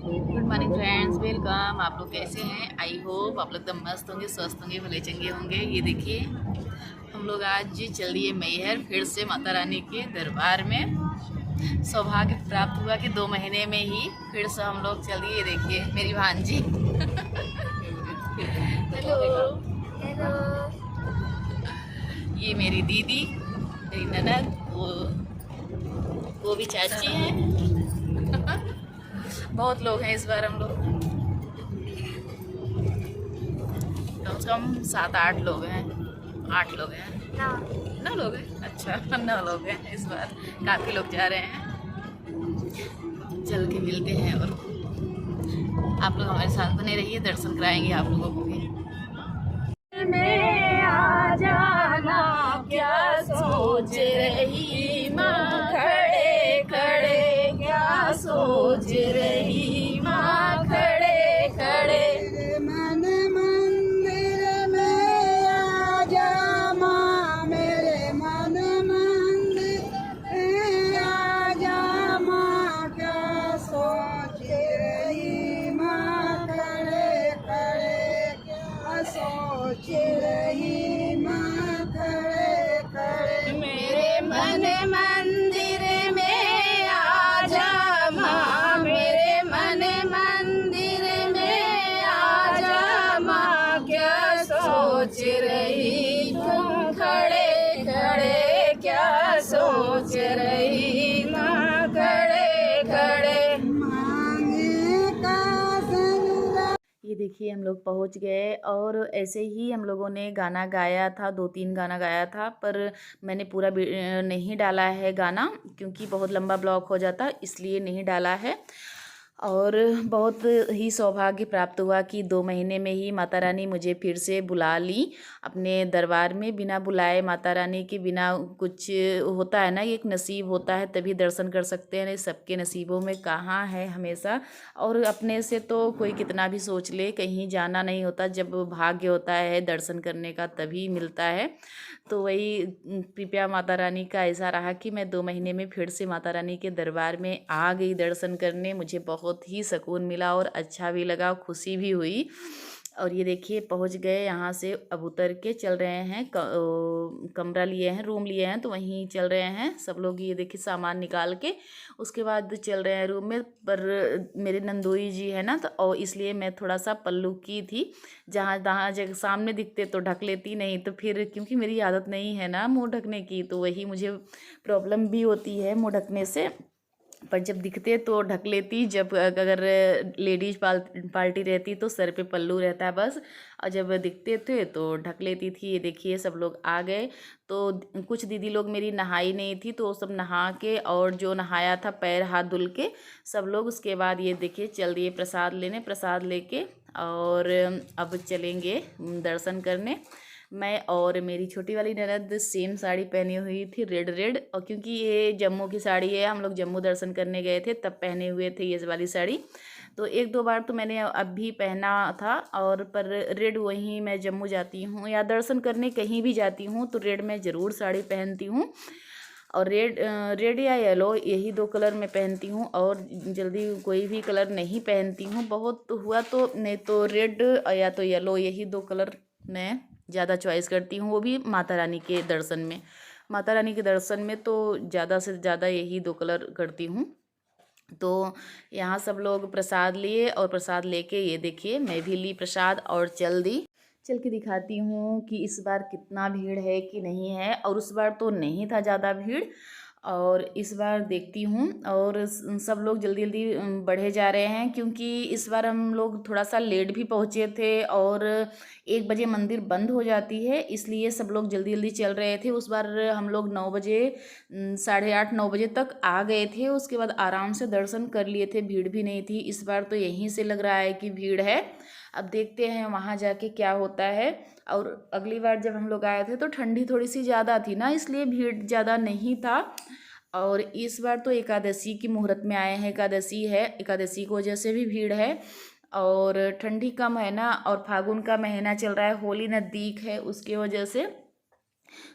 Good morning friends, welcome. आप लोग कैसे हैं? आई होप आप लोग एकदम मस्त होंगे, स्वस्थ होंगे, भले चंगे होंगे। ये देखिए, हम लोग आज चल दिए मैहर फिर से माता रानी के दरबार में। सौभाग्य प्राप्त हुआ कि 2 महीने में ही फिर से हम लोग चल दिए। ये देखिए मेरी भांजी। हेलो। हेलो। ये मेरी दीदी, मेरी ननद, वो भी चाची हैं। बहुत लोग हैं इस बार हम लोग, कम से कम 7-8 लोग हैं। 8 लोग हैं। ना 9 लोग हैं। अच्छा, 9 लोग हैं इस बार। काफ़ी लोग जा रहे हैं। चल के मिलते हैं और आप लोग हमारे साथ बने रहिए, दर्शन कराएंगे आप लोगों को भी। में आ जाना, क्या सोच रही माँ खड़े खड़े, क्या सोच रही माँ खड़े खड़े। मन मंदिर में आ जा माँ, मेरे मन मंदिर में आ जा माँ, क्या सोच रही माँ खड़े खड़े, क्या सोच रही माँ खड़े खड़े। मेरे मन मंदिर में आ जा माँ, मेरे मन मंदिर में आ जा माँ, क्या सोच रही तुम खड़े खड़े, क्या सोच रही माँ खड़े खड़े। मांगे का संग ये देखिए हम लोग पहुंच गए और ऐसे ही हम लोगों ने गाना गाया था, 2-3 गाना गाया था, पर मैंने पूरा नहीं डाला है गाना, क्योंकि बहुत लंबा ब्लॉग हो जाता, इसलिए नहीं डाला है। और बहुत ही सौभाग्य प्राप्त हुआ कि 2 महीने में ही माता रानी मुझे फिर से बुला ली अपने दरबार में। बिना बुलाए माता रानी के बिना कुछ होता है ना, ये एक नसीब होता है तभी दर्शन कर सकते हैं, नहीं सबके नसीबों में कहाँ है हमेशा। और अपने से तो कोई कितना भी सोच ले, कहीं जाना नहीं होता, जब भाग्य होता है दर्शन करने का तभी मिलता है। तो वही कृपया माता रानी का ऐसा रहा कि मैं 2 महीने में फिर से माता रानी के दरबार में आ गई दर्शन करने। मुझे बहुत ही सुकून मिला और अच्छा भी लगा, खुशी भी हुई। और ये देखिए पहुंच गए यहाँ से। अब उतर के चल रहे हैं, कमरा लिए हैं, रूम लिए हैं, तो वहीं चल रहे हैं सब लोग। ये देखिए सामान निकाल के उसके बाद चल रहे हैं रूम में। पर मेरे नंदोई जी है ना, तो और इसलिए मैं थोड़ा सा पल्लू की थी, जहाँ जहाँ जगह सामने दिखते तो ढक लेती, नहीं तो फिर क्योंकि मेरी आदत नहीं है ना मुंह ढकने की, तो वही मुझे प्रॉब्लम भी होती है मुंह ढकने से। पर जब दिखते तो ढक लेती, जब अगर लेडीज पार्टी रहती तो सर पे पल्लू रहता है बस, और जब दिखते थे तो ढक लेती थी। ये देखिए सब लोग आ गए। तो कुछ दीदी लोग मेरी नहाई नहीं थी, तो वो सब नहा के, और जो नहाया था पैर हाथ धुल के सब लोग, उसके बाद ये देखिए चल दिए प्रसाद लेने। प्रसाद लेके और अब चलेंगे दर्शन करने। मैं और मेरी छोटी वाली ननद सेम साड़ी पहनी हुई थी, रेड रेड, और क्योंकि ये जम्मू की साड़ी है, हम लोग जम्मू दर्शन करने गए थे तब पहने हुए थे ये वाली साड़ी। तो 1-2 बार तो मैंने अब भी पहना था, और पर रेड वहीं मैं जम्मू जाती हूँ या दर्शन करने कहीं भी जाती हूँ तो रेड में ज़रूर साड़ी पहनती हूँ। और रेड या येलो यही 2 कलर मैं पहनती हूँ, और जल्दी कोई भी कलर नहीं पहनती हूँ। बहुत हुआ तो, नहीं तो रेड या तो येलो, यही 2 कलर मैं ज़्यादा चॉइस करती हूँ, वो भी माता रानी के दर्शन में। माता रानी के दर्शन में तो ज़्यादा से ज़्यादा यही 2 कलर करती हूँ। तो यहाँ सब लोग प्रसाद लिए, और प्रसाद लेके ये देखिए मैं भी ली प्रसाद और चल दी। चल के दिखाती हूँ कि इस बार कितना भीड़ है कि नहीं है, और उस बार तो नहीं था ज़्यादा भीड़, और इस बार देखती हूँ। और सब लोग जल्दी जल्दी बढ़े जा रहे हैं, क्योंकि इस बार हम लोग थोड़ा सा लेट भी पहुँचे थे, और 1 बजे मंदिर बंद हो जाती है, इसलिए सब लोग जल्दी जल्दी चल रहे थे। उस बार हम लोग 9 बजे, 8:30-9 बजे तक आ गए थे, उसके बाद आराम से दर्शन कर लिए थे, भीड़ भी नहीं थी। इस बार तो यहीं से लग रहा है कि भीड़ है। अब देखते हैं वहाँ जाके क्या होता है। और अगली बार जब हम लोग आए थे तो ठंडी थोड़ी सी ज़्यादा थी ना, इसलिए भीड़ ज़्यादा नहीं था। और इस बार तो एकादशी की मुहूर्त में आए हैं, एकादशी है, एकादशी की वजह से भी भीड़ है। और ठंडी कम है ना, और फागुन का महीना चल रहा है, होली नज़दीक है, उसकी वजह से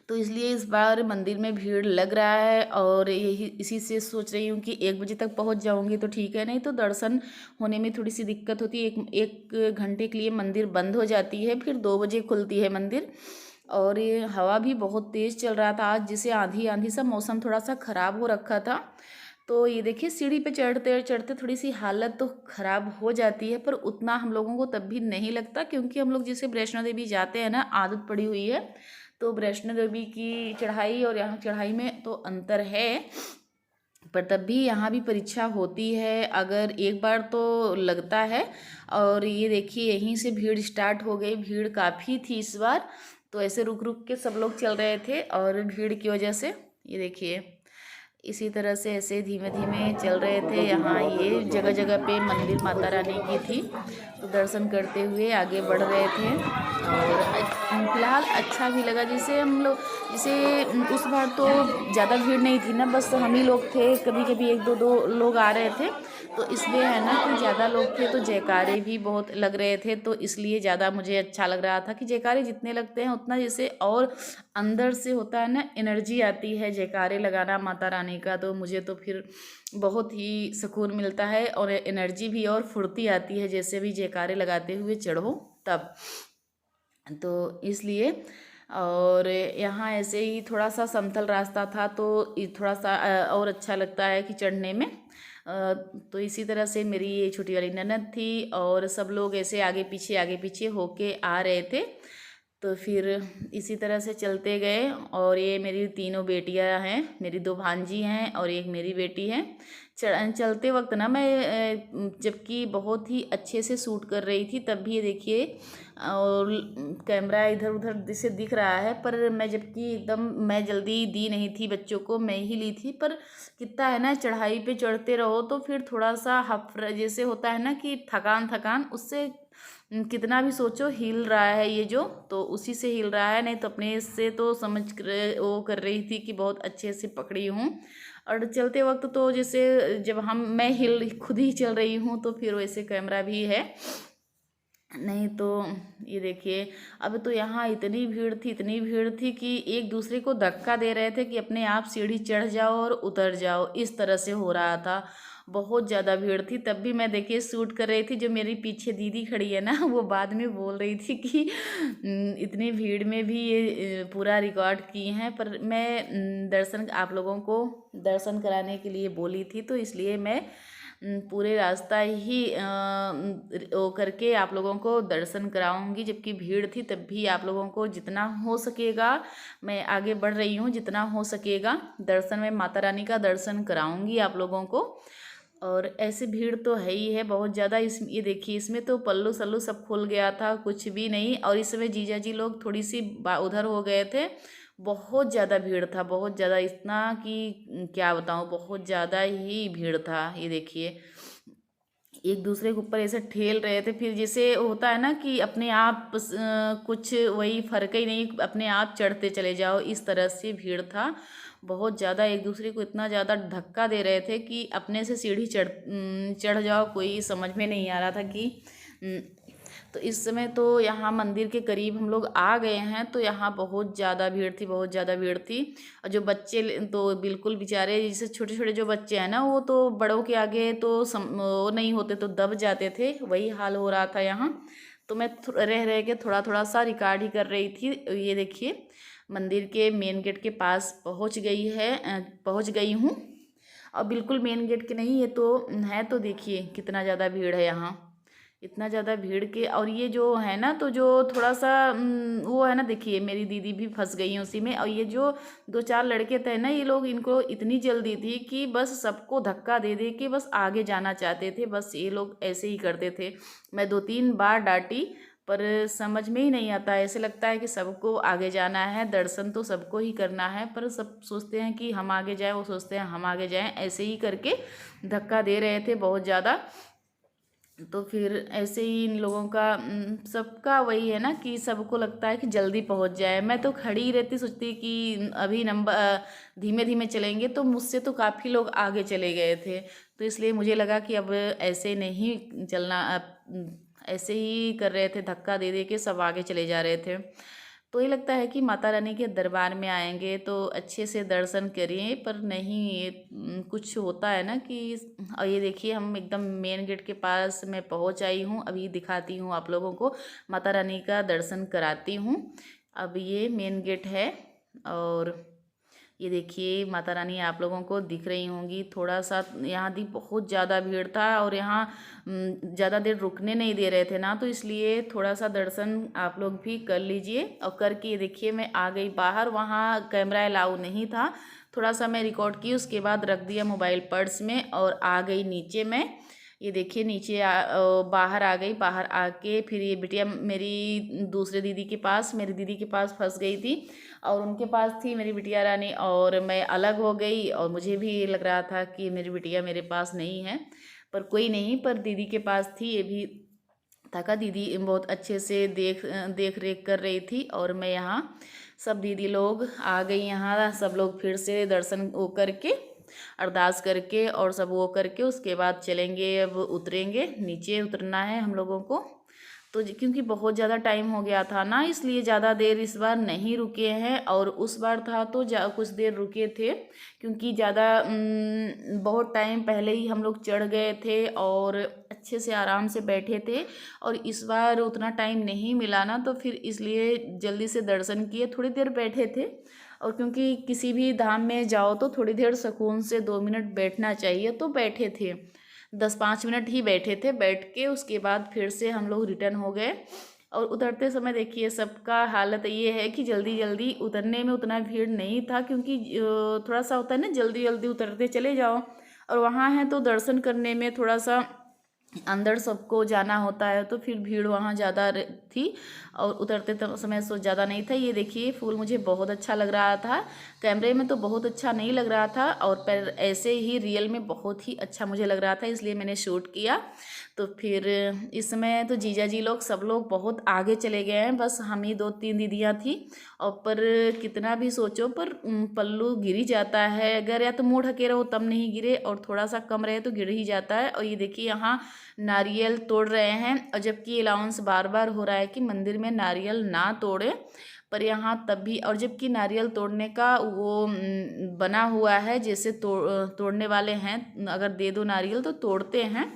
तो इसलिए इस बार मंदिर में भीड़ लग रहा है, और यही इसी से सोच रही हूँ कि 1 बजे तक पहुँच जाऊँगी तो ठीक है, नहीं तो दर्शन होने में थोड़ी सी दिक्कत होती है। एक एक घंटे के लिए मंदिर बंद हो जाती है, फिर 2 बजे खुलती है मंदिर। और ये हवा भी बहुत तेज़ चल रहा था आज, जिसे आंधी आंधी सा मौसम थोड़ा सा ख़राब हो रखा था। तो ये देखिए सीढ़ी पे चढ़ते चढ़ते थोड़ी सी हालत तो ख़राब हो जाती है, पर उतना हम लोगों को तब भी नहीं लगता, क्योंकि हम लोग जैसे वैष्णो देवी जाते हैं ना, आदत पड़ी हुई है। तो वैष्णो देवी की चढ़ाई और यहाँ चढ़ाई में तो अंतर है, पर तब भी यहाँ भी परीक्षा होती है, अगर एक बार तो लगता है। और ये देखिए यहीं से भीड़ स्टार्ट हो गई, भीड़ काफ़ी थी इस बार। तो ऐसे रुक रुक के सब लोग चल रहे थे, और भीड़ की वजह से ये देखिए इसी तरह से ऐसे धीमे धीमे चल रहे थे। यहाँ ये जगह जगह पे मंदिर माता रानी की थी, तो दर्शन करते हुए आगे बढ़ रहे थे। और फिलहाल अच्छा भी लगा, जैसे हम लोग जैसे उस बार तो ज़्यादा भीड़ नहीं थी ना, बस हम ही लोग थे, कभी कभी एक दो दो लोग आ रहे थे। तो इसलिए है ना कि ज़्यादा लोग थे तो जयकारे भी बहुत लग रहे थे, तो इसलिए ज़्यादा मुझे अच्छा लग रहा था कि जयकारे जितने लगते हैं उतना जैसे और अंदर से होता है ना, एनर्जी आती है जयकारे लगाना माता रानी का। तो मुझे तो फिर बहुत ही सुकून मिलता है, और एनर्जी भी और फुर्ती आती है जैसे भी जयकारे लगाते हुए चढ़ो तब। तो इसलिए, और यहाँ ऐसे ही थोड़ा सा समतल रास्ता था, तो थोड़ा सा और अच्छा लगता है कि चढ़ने में। तो इसी तरह से मेरी ये छोटी वाली ननद थी, और सब लोग ऐसे आगे पीछे होके आ रहे थे। तो फिर इसी तरह से चलते गए, और ये मेरी तीनों बेटियां हैं, मेरी 2 भांजी हैं और एक मेरी बेटी है। चलते वक्त ना मैं जबकि बहुत ही अच्छे से शूट कर रही थी, तब भी ये देखिए और कैमरा इधर उधर जैसे दिख रहा है, पर मैं जबकि एकदम मैं जल्दी दी नहीं थी, बच्चों को मैं ही ली थी। पर कितना है ना, चढ़ाई पे चढ़ते रहो तो फिर थोड़ा सा जैसे होता है ना कि थकान थकान, उससे कितना भी सोचो हिल रहा है ये जो, तो उसी से हिल रहा है, नहीं तो अपने से तो समझ कर वो कर रही थी कि बहुत अच्छे से पकड़ी हूँ। और चलते वक्त तो जैसे जब मैं हिल खुद ही चल रही हूँ, तो फिर वैसे कैमरा भी है, नहीं तो ये देखिए अब तो यहाँ इतनी भीड़ थी कि एक दूसरे को धक्का दे रहे थे कि अपने आप सीढ़ी चढ़ जाओ और उतर जाओ, इस तरह से हो रहा था। बहुत ज़्यादा भीड़ थी, तब भी मैं देखिए शूट कर रही थी। जो मेरी पीछे दीदी खड़ी है ना, वो बाद में बोल रही थी कि इतनी भीड़ में भी ये पूरा रिकॉर्ड की हैं, पर मैं दर्शन आप लोगों को दर्शन कराने के लिए बोली थी, तो इसलिए मैं पूरे रास्ता ही वो करके आप लोगों को दर्शन कराऊंगी। जबकि भीड़ थी तब भी आप लोगों को जितना हो सकेगा, मैं आगे बढ़ रही हूँ, जितना हो सकेगा दर्शन में माता रानी का दर्शन कराऊंगी आप लोगों को। और ऐसे भीड़ तो है ही है बहुत ज़्यादा। ये देखिए इसमें तो पल्लू सल्लू सब खुल गया था, कुछ भी नहीं। और इस समय जीजा जी लोग थोड़ी सी उधर हो गए थे, बहुत ज़्यादा भीड़ था, बहुत ज़्यादा, इतना कि क्या बताऊँ, बहुत ज़्यादा ही भीड़ था। ये देखिए एक दूसरे के ऊपर ऐसे ठेल रहे थे, फिर जैसे होता है ना कि अपने आप कुछ वही फर्क ही नहीं, अपने आप चढ़ते चले जाओ, इस तरह से भीड़ था बहुत ज़्यादा। एक दूसरे को इतना ज़्यादा धक्का दे रहे थे कि अपने से सीढ़ी चढ़ जाओ, कोई समझ में नहीं आ रहा था कि तो इस समय तो यहाँ मंदिर के करीब हम लोग आ गए हैं, तो यहाँ बहुत ज़्यादा भीड़ थी, बहुत ज़्यादा भीड़ थी। और जो बच्चे तो बिल्कुल बेचारे, जैसे छोटे छोटे जो बच्चे हैं ना, वो तो बड़ों के आगे तो वो नहीं होते, तो दब जाते थे, वही हाल हो रहा था यहाँ। तो मैं रह रह के थोड़ा थोड़ा सा रिकॉर्ड ही कर रही थी। ये देखिए मंदिर के मेन गेट के पास पहुँच गई हूँ। और बिल्कुल मेन गेट के नहीं, ये तो है, तो देखिए कितना ज़्यादा भीड़ है यहाँ, इतना ज़्यादा भीड़ के। और ये जो है ना, तो जो थोड़ा सा वो है ना, देखिए मेरी दीदी भी फंस गई है उसी में। और ये जो 2-4 लड़के थे ना, ये लोग, इनको इतनी जल्दी थी कि बस सबको धक्का दे दे के बस आगे जाना चाहते थे, बस ये लोग ऐसे ही करते थे। मैं 2-3 बार डांटी, पर समझ में ही नहीं आता। ऐसे लगता है कि सबको आगे जाना है, दर्शन तो सबको ही करना है, पर सब सोचते हैं कि हम आगे जाएं, वो सोचते हैं हम आगे जाएं, ऐसे ही करके धक्का दे रहे थे बहुत ज़्यादा। तो फिर ऐसे ही इन लोगों का सबका वही है ना कि सबको लगता है कि जल्दी पहुंच जाए। मैं तो खड़ी ही रहती, सोचती कि अभी नंबर धीमे धीमे चलेंगे, तो मुझसे तो काफ़ी लोग आगे चले गए थे। तो इसलिए मुझे लगा कि अब ऐसे नहीं चलना, ऐसे ही कर रहे थे, धक्का दे दे के सब आगे चले जा रहे थे। तो ये लगता है कि माता रानी के दरबार में आएंगे तो अच्छे से दर्शन करें, पर नहीं, ये कुछ होता है ना कि और ये देखिए हम एकदम मेन गेट के पास मैं पहुंच आई हूँ। अभी दिखाती हूँ आप लोगों को, माता रानी का दर्शन कराती हूँ। अब ये मेन गेट है और ये देखिए माता रानी आप लोगों को दिख रही होंगी। थोड़ा सा यहाँ दी बहुत ज़्यादा भीड़ था और यहाँ ज़्यादा देर रुकने नहीं दे रहे थे ना, तो इसलिए थोड़ा सा दर्शन आप लोग भी कर लीजिए। और करके ये देखिए मैं आ गई बाहर, वहाँ कैमरा अलाउ नहीं था। थोड़ा सा मैं रिकॉर्ड की, उसके बाद रख दिया मोबाइल पर्स में और आ गई नीचे में। ये देखिए नीचे बाहर आ गई। बाहर आके फिर ये बिटिया मेरी दूसरे दीदी के पास, मेरी दीदी के पास फंस गई थी और उनके पास थी मेरी बिटिया रानी, और मैं अलग हो गई। और मुझे भी ये लग रहा था कि मेरी बिटिया मेरे पास नहीं है, पर कोई नहीं, पर दीदी के पास थी। ये भी था, दीदी बहुत अच्छे से देख रेख कर रही थी। और मैं यहाँ सब दीदी लोग आ गई यहाँ, सब लोग फिर से दर्शन वो करके, अरदास करके और सब वो करके उसके बाद चलेंगे। अब उतरेंगे, नीचे उतरना है हम लोगों को। तो क्योंकि बहुत ज़्यादा टाइम हो गया था ना, इसलिए ज़्यादा देर इस बार नहीं रुके हैं। और उस बार था तो कुछ देर रुके थे, क्योंकि ज़्यादा बहुत टाइम पहले ही हम लोग चढ़ गए थे और अच्छे से आराम से बैठे थे। और इस बार उतना टाइम नहीं मिला ना, तो फिर इसलिए जल्दी से दर्शन किए, थोड़ी देर बैठे थे। और क्योंकि किसी भी धाम में जाओ तो थोड़ी देर सुकून से 2 मिनट बैठना चाहिए, तो बैठे थे, 10-5 मिनट ही बैठे थे। बैठ के उसके बाद फिर से हम लोग रिटर्न हो गए। और उतरते समय देखिए सबका हालत ये है कि जल्दी जल्दी उतरने में उतना भीड़ नहीं था, क्योंकि थोड़ा सा होता है ना, जल्दी जल्दी उतरते चले जाओ। और वहाँ है तो दर्शन करने में थोड़ा सा अंदर सबको जाना होता है, तो फिर भीड़ वहाँ ज़्यादा थी। और उतरते समय सो ज़्यादा नहीं था। ये देखिए फूल मुझे बहुत अच्छा लग रहा था, कैमरे में तो बहुत अच्छा नहीं लग रहा था, और पर ऐसे ही रियल में बहुत ही अच्छा मुझे लग रहा था, इसलिए मैंने शूट किया। तो फिर इस समय तो जीजा जी लोग सब लोग बहुत आगे चले गए हैं, बस हम ही 2-3 दीदियाँ थी। और पर कितना भी सोचो पर पल्लू गिर ही जाता है, अगर या तो मुँह ढके रहो तब नहीं गिरे, और थोड़ा सा कम रहे तो गिर ही जाता है। और ये देखिए यहाँ नारियल तोड़ रहे हैं, और जबकि अलाउंस बार बार हो रहा है कि मंदिर में नारियल ना तोड़े, पर यहाँ तब भी, और जबकि नारियल तोड़ने का वो बना हुआ है, जैसे तोड़ने वाले हैं अगर दे दो नारियल तो तोड़ते हैं,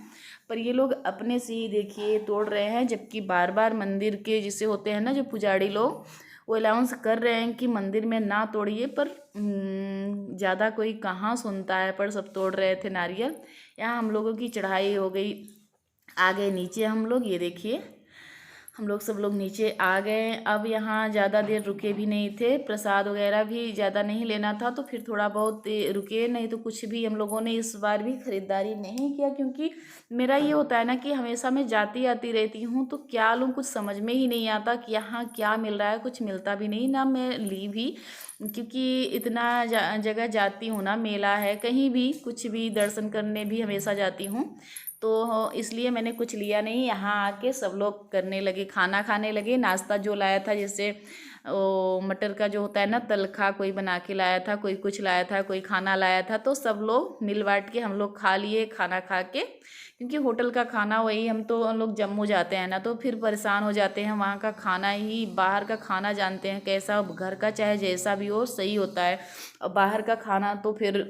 पर ये लोग अपने से ही देखिए तोड़ रहे हैं। जबकि बार बार मंदिर के जिसे होते हैं ना जो पुजारी लोग, वो अलाउंस कर रहे हैं कि मंदिर में ना तोड़िए, पर ज़्यादा कोई कहाँ सुनता है, पर सब तोड़ रहे थे नारियल। यहाँ हम लोगों की चढ़ाई हो गई, आ गए नीचे हम लोग। ये देखिए हम लोग सब लोग नीचे आ गए। अब यहाँ ज़्यादा देर रुके भी नहीं थे, प्रसाद वगैरह भी ज़्यादा नहीं लेना था, तो फिर थोड़ा बहुत रुके, नहीं तो कुछ भी हम लोगों ने इस बार भी ख़रीदारी नहीं किया। क्योंकि मेरा ये होता है ना कि हमेशा मैं जाती आती रहती हूँ, तो क्या लूँ कुछ समझ में ही नहीं आता कि यहाँ क्या मिल रहा है, कुछ मिलता भी नहीं ना, मैं ली भी, क्योंकि इतना जगह जाती हूँ ना, मेला है कहीं भी, कुछ भी दर्शन करने भी हमेशा जाती हूँ, तो इसलिए मैंने कुछ लिया नहीं। यहाँ आके सब लोग करने लगे, खाना खाने लगे। नाश्ता जो लाया था, जैसे वो मटर का जो होता है ना तलखा, कोई बना के लाया था, कोई कुछ लाया था, कोई खाना लाया था, तो सब लोग मिल बांट के हम लोग खा लिए। खाना खा के, क्योंकि होटल का खाना वही, हम लोग जम्मू जाते हैं ना, तो फिर परेशान हो जाते हैं। वहाँ का खाना ही, बाहर का खाना जानते हैं कैसा, घर का चाहे जैसा भी हो सही होता है, और बाहर का खाना तो फिर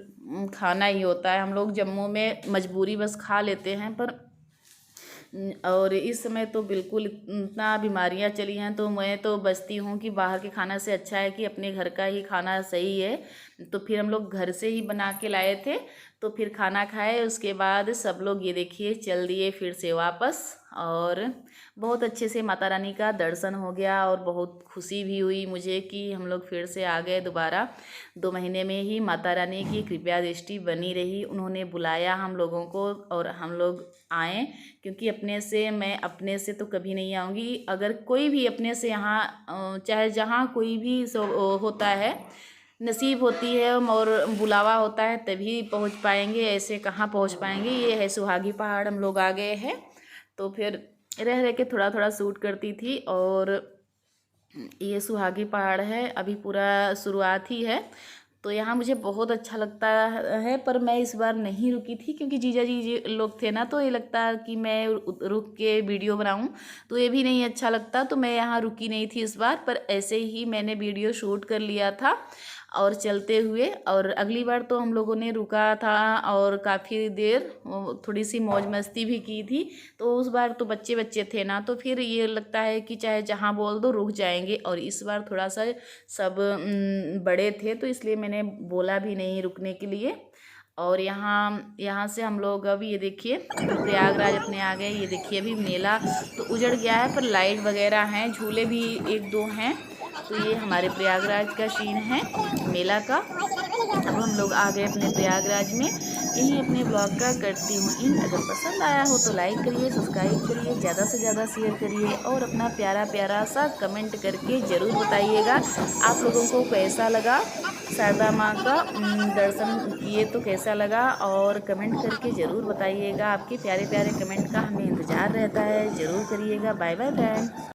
खाना ही होता है। हम लोग जम्मू में मजबूरी बस खा लेते हैं, पर और इस समय तो बिल्कुल इतना बीमारियां चली हैं, तो मैं तो बचती हूँ कि बाहर के खाना से अच्छा है कि अपने घर का ही खाना सही है। तो फिर हम लोग घर से ही बना के लाए थे, तो फिर खाना खाए, उसके बाद सब लोग ये देखिए चल दिए फिर से वापस। और बहुत अच्छे से माता रानी का दर्शन हो गया, और बहुत खुशी भी हुई मुझे कि हम लोग फिर से आ गए दोबारा। 2 महीने में ही माता रानी की कृपा दृष्टि बनी रही, उन्होंने बुलाया हम लोगों को और हम लोग आए। क्योंकि मैं अपने से तो कभी नहीं आऊँगी, अगर कोई भी अपने से यहाँ चाहे जहाँ कोई भी होता है, नसीब होती है और बुलावा होता है तभी पहुँच पाएंगे, ऐसे कहाँ पहुँच पाएंगे। ये है सुहागी पहाड़, हम लोग आ गए हैं। तो फिर रह रह के थोड़ा थोड़ा शूट करती थी, और ये सुहागी पहाड़ है, अभी पूरा शुरुआत ही है। तो यहाँ मुझे बहुत अच्छा लगता है, पर मैं इस बार नहीं रुकी थी क्योंकि जीजा जी लोग थे ना, तो ये लगता कि मैं रुक के वीडियो बनाऊं तो ये भी नहीं अच्छा लगता, तो मैं यहाँ रुकी नहीं थी इस बार। पर ऐसे ही मैंने वीडियो शूट कर लिया था और चलते हुए। और अगली बार तो हम लोगों ने रुका था और काफ़ी देर थोड़ी सी मौज मस्ती भी की थी। तो उस बार तो बच्चे बच्चे थे ना, तो फिर ये लगता है कि चाहे जहाँ बोल दो रुक जाएंगे। और इस बार थोड़ा सा सब बड़े थे, तो इसलिए मैंने बोला भी नहीं रुकने के लिए। और यहाँ से हम लोग अब ये देखिए प्रयागराज अपने आ गए। ये देखिए अभी मेला तो उजड़ गया है, पर लाइट वगैरह हैं, झूले भी एक दो हैं। तो ये हमारे प्रयागराज का सीन है मेला का। अब हम लोग आ गए अपने प्रयागराज में। यही अपने ब्लॉग का करती हूँ इन। अगर पसंद आया हो तो लाइक करिए, सब्सक्राइब करिए, ज़्यादा से ज़्यादा शेयर करिए और अपना प्यारा प्यारा सा कमेंट करके ज़रूर बताइएगा आप लोगों को कैसा लगा। शारदा माँ का दर्शन किए तो कैसा लगा, और कमेंट करके ज़रूर बताइएगा। आपके प्यारे प्यारे कमेंट का हमें इंतज़ार रहता है, ज़रूर करिएगा। Bye bye friend.